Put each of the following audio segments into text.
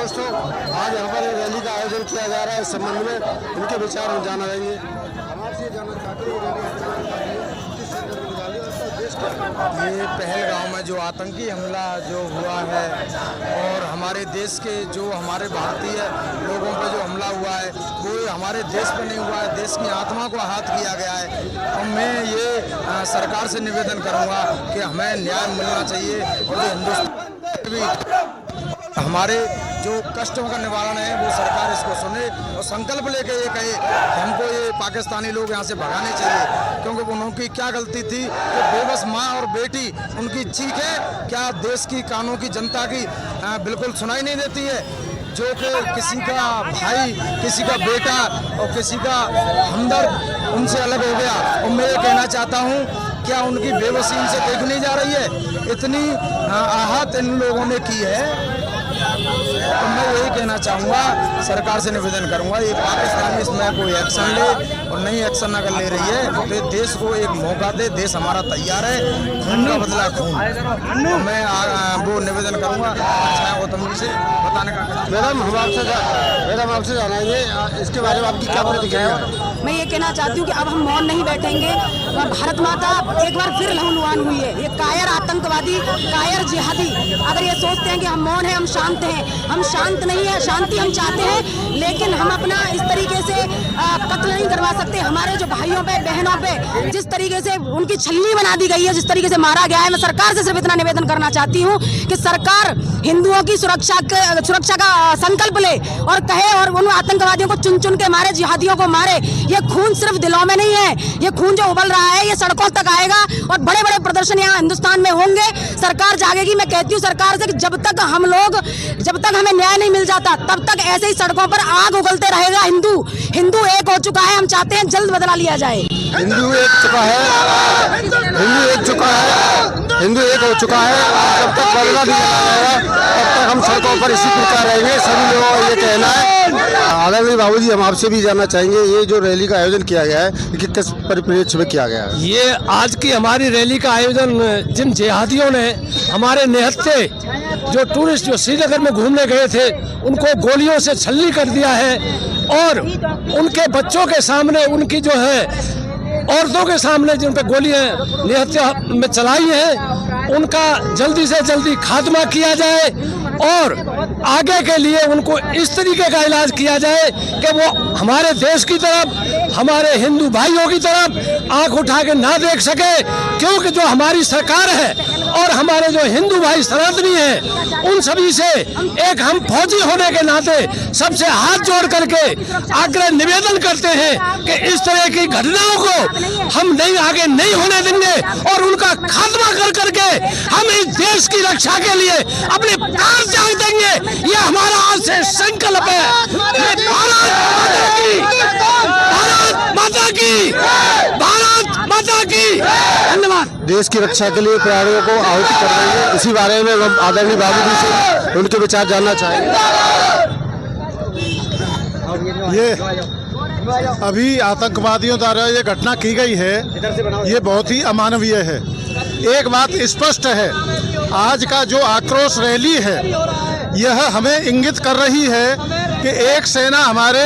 दोस्तों, आज यहाँ पर रैली का आयोजन किया जा रहा है। इस संबंध में इनके विचार हम जाना रहेंगे। हमारे से जानना चाहते हैं ये पहलगाम में जो आतंकी हमला जो हुआ है और हमारे देश के जो हमारे भारतीय लोगों पर जो हमला हुआ है वो हमारे देश पे नहीं हुआ है, देश की आत्मा को आहत किया गया है। और मैं ये सरकार से निवेदन करूंगा कि हमें न्याय मिलना चाहिए और जो हिंदुस्तान भी हमारे जो कष्टों का निवारण है वो सरकार इसको सुने और संकल्प लेके ये कहे कि हमको ये पाकिस्तानी लोग यहाँ से भगाने चाहिए, क्योंकि उनकी क्या गलती थी कि बेबस माँ और बेटी उनकी चीखें क्या देश की कानों की जनता की बिल्कुल सुनाई नहीं देती है। जो कि किसी का भाई, किसी का बेटा और किसी का हमदर्द उनसे अलग हो गया। और मैं ये कहना चाहता हूँ, क्या उनकी बेबसी इनसे देखी नहीं जा रही है? इतनी आहत इन लोगों ने की है। तो मैं यही कहना चाहूँगा, सरकार से निवेदन करूँगा, ये पाकिस्तान इसमें कोई एक्शन ले और नहीं एक्शन अगर ले रही है तो देश को एक मौका दे। देश हमारा तैयार है, खून का बदला खून। तो मैं वो निवेदन करूँगा गौतम जी से बताने का। मैडम हम आपसे जानेंगे इसके बारे में आपकी क्या प्रतिक्रिया है? मैं ये कहना चाहती हूँ कि अब हम मौन नहीं बैठेंगे और भारत माता एक बार फिर लहूलुहान हुई है। ये कायर आतंकवादी, कायर जिहादी अगर ये सोचते हैं कि हम मौन हैं, हम शांत हैं, हम शांत नहीं है। शांति हम चाहते हैं, लेकिन हम अपना इस तरीके से कत्ल नहीं करवा सकते। हमारे जो भाइयों पे, बहनों पे जिस तरीके से उनकी छलनी बना दी गई है, जिस तरीके से मारा गया है, मैं सरकार से सिर्फ इतना निवेदन करना चाहती हूँ कि सरकार हिंदुओं की सुरक्षा का संकल्प ले और कहे और उन आतंकवादियों को चुन चुन के मारे, जिहादियों को मारे। ये खून सिर्फ दिलों में नहीं है, ये खून जो उबल रहा है ये सड़कों तक आएगा और बड़े बड़े प्रदर्शन यहाँ हिंदुस्तान में होंगे। सरकार जागेगी। मैं कहती हूँ सरकार से कि जब तक हमें न्याय नहीं मिल जाता तब तक ऐसे ही सड़कों पर आग उगलते रहेगा। हिंदू एक हो चुका है, हम चाहते हैं जल्द बदला लिया जाए। हिंदू एक हो चुका है। जब तक बदला नहीं जाएगा तब तक हम सड़कों पर इसी प्रकार रहेंगे। सभी लोगों का ये कहना है। आदरणीय बाबूजी, हम आपसे भी जानना चाहेंगे, ये जो रैली का आयोजन किया गया है कि किस परिप्रेक्ष्य में किया गया है? ये आज की हमारी रैली का आयोजन जिन जिहादियों ने हमारे निहत्थे जो टूरिस्ट जो श्रीनगर में घूमने गए थे उनको गोलियों से छलनी कर दिया है और उनके बच्चों के सामने, उनकी जो है औरतों के सामने जिन पे गोलियां निहत्थे में चलाई हैं, उनका जल्दी से जल्दी खात्मा किया जाए और आगे के लिए उनको इस तरीके का इलाज किया जाए कि वो हमारे देश की तरफ, हमारे हिंदू भाइयों की तरफ आंख उठा के ना देख सके। क्योंकि जो हमारी सरकार है और हमारे जो हिंदू भाई सनातनी हैं, उन सभी से एक हम फौजी होने के नाते सबसे हाथ जोड़ करके आग्रह निवेदन करते हैं कि इस तरह की घटनाओं को हम आगे नहीं होने देंगे और उनका खात्मा कर करके हम इस देश की रक्षा के लिए अपने प्राण त्याग देंगे। ये हमारा आज से संकल्प है। भारत माता की धन्यवाद। देश की रक्षा के लिए प्राणियों को आहुति कर रहे हैं। इसी बारे में हम आदरणीय बाबूजी से उनके विचार जानना चाहेंगे। ये अभी आतंकवादियों द्वारा ये घटना की गई है, ये बहुत ही अमानवीय है। एक बात स्पष्ट है, आज का जो आक्रोश रैली है यह हमें इंगित कर रही है कि एक सेना हमारे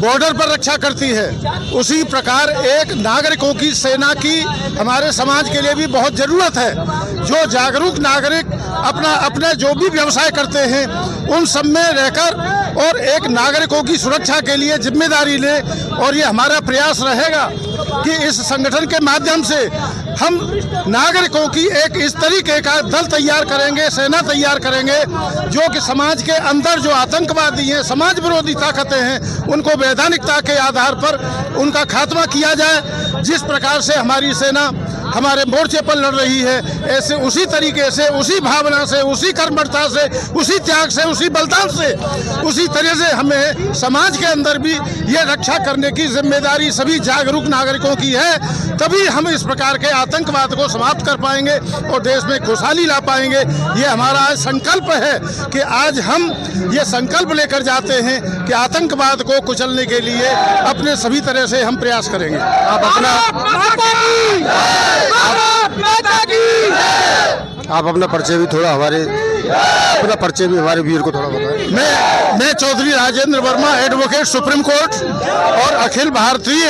बॉर्डर पर रक्षा करती है, उसी प्रकार एक नागरिकों की सेना की हमारे समाज के लिए भी बहुत ज़रूरत है। जो जागरूक नागरिक अपने जो भी व्यवसाय करते हैं उन सब में रहकर और एक नागरिकों की सुरक्षा के लिए जिम्मेदारी ले। और ये हमारा प्रयास रहेगा कि इस संगठन के माध्यम से हम नागरिकों की एक इस तरीके का दल तैयार करेंगे, सेना तैयार करेंगे, जो कि समाज के अंदर जो आतंकवादी हैं, समाज विरोधी ताकतें हैं, उनको वैधानिकता के आधार पर उनका खात्मा किया जाए। जिस प्रकार से हमारी सेना हमारे मोर्चे पर लड़ रही है, ऐसे उसी तरीके से, उसी भावना से, उसी कर्मठता से, उसी त्याग से, उसी बलिदान से, उसी तरह से हमें समाज के अंदर भी ये रक्षा करने की जिम्मेदारी सभी जागरूक नागरिकों की है। तभी हम इस प्रकार के आतंकवाद को समाप्त कर पाएंगे और देश में खुशहाली ला पाएंगे। ये हमारा आज संकल्प है कि आज हम ये संकल्प लेकर जाते हैं कि आतंकवाद को कुचलने के लिए अपने सभी तरह से हम प्रयास करेंगे। आप अपना आप अपना परिचय भी थोड़ा हमारे वीर को थोड़ा बताएं। मैं Chaudhary Rajendra Verma, advocate supreme court और अखिल भारतीय,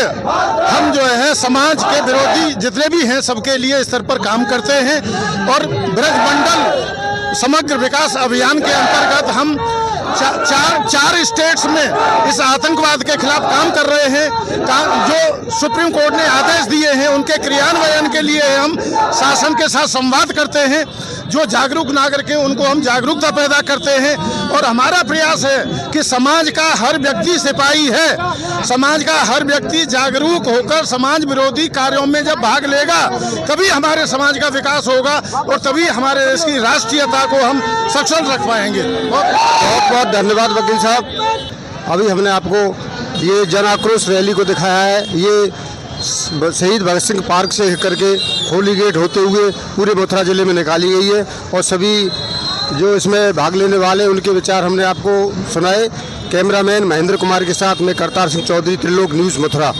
हम जो है समाज के विरोधी जितने भी हैं सबके लिए स्तर पर काम करते हैं और ब्रजमंडल समग्र विकास अभियान के अंतर्गत हम चार स्टेट्स में इस आतंकवाद के खिलाफ काम कर रहे हैं। जो सुप्रीम कोर्ट ने आदेश दिए हैं उनके क्रियान्वयन के लिए हम शासन के साथ संवाद करते हैं। जो जागरूक नागरिक हैं उनको हम जागरूकता पैदा करते हैं और हमारा प्रयास है कि समाज का हर व्यक्ति सिपाही है। समाज का हर व्यक्ति जागरूक होकर समाज विरोधी कार्यों में जब भाग लेगा तभी हमारे समाज का विकास होगा और तभी हमारे देश की राष्ट्रीयता को हम सक्षम रख पाएंगे। बहुत बहुत धन्यवाद वकील साहब। अभी हमने आपको ये जन आक्रोश रैली को दिखाया है। ये शहीद भगत सिंह पार्क से करके होली गेट होते हुए पूरे मथुरा जिले में निकाली गई है और सभी जो इसमें भाग लेने वाले उनके विचार हमने आपको सुनाए। कैमरामैन महेंद्र कुमार के साथ मैं करतार सिंह चौधरी, त्रिलोक न्यूज़, मथुरा।